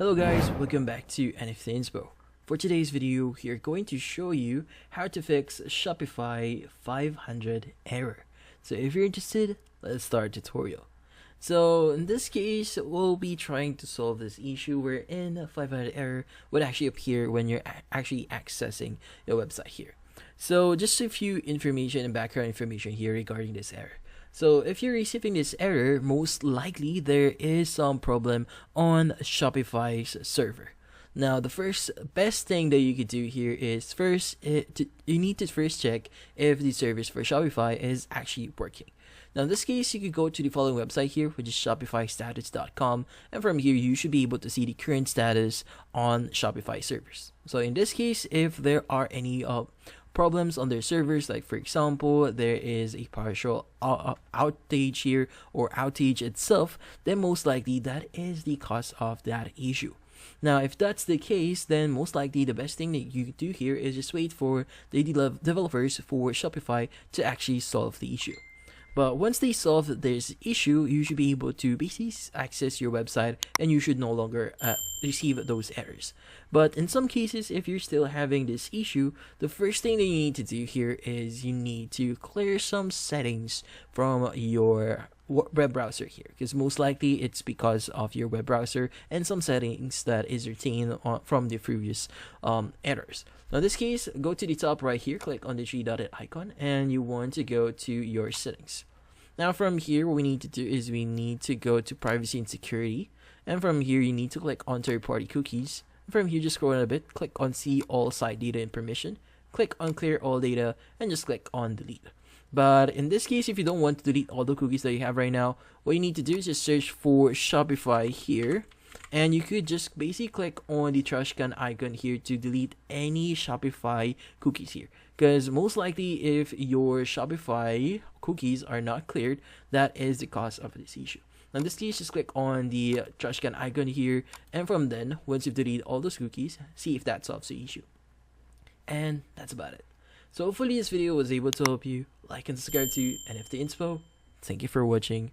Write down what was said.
Hello guys, welcome back to NFT Inspo. For today's video, we are going to show you how to fix Shopify 500 error. So if you're interested, let's start the tutorial. So in this case, we'll be trying to solve this issue wherein 500 error would actually appear when you're actually accessing your website here. So just a few information and background information here regarding this error. So if you're receiving this error, most likely there is some problem on Shopify's server. Now, the first best thing that you could do here is you need to first check if the service for Shopify is actually working. Now, in this case, you could go to the following website here, which is shopifystatus.com, and from here you should be able to see the current status on Shopify servers. So in this case, if there are any problems on their servers, like for example there is a partial outage here or outage itself, then most likely that is the cause of that issue. Now if that's the case, then most likely the best thing that you do here is just wait for the developers for Shopify to actually solve the issue. But once they solve this issue, you should be able to basically access your website and you should no longer receive those errors. But in some cases, if you're still having this issue, the first thing that you need to do here is you need to clear some settings from your web browser here, because most likely it's because of your web browser and some settings that is retained from the previous errors. Now in this case, go to the top right here, click on the three-dotted icon, and you want to go to your settings. Now from here, what we need to do is we need to go to privacy and security, and from here you need to click on third-party cookies. From here, just scroll down a bit, click on see all site data and permission, click on clear all data, and just click on delete. But in this case, if you don't want to delete all the cookies that you have right now, what you need to do is just search for Shopify here, and you could just basically click on the trash can icon here to delete any Shopify cookies here, because most likely if your Shopify cookies are not cleared, that is the cause of this issue. Now in this case, just click on the trash can icon here, and from then, once you've deleted all those cookies, see if that solves the issue. And that's about it. So hopefully this video was able to help you. Like and subscribe to NFT Inspo. Thank you for watching.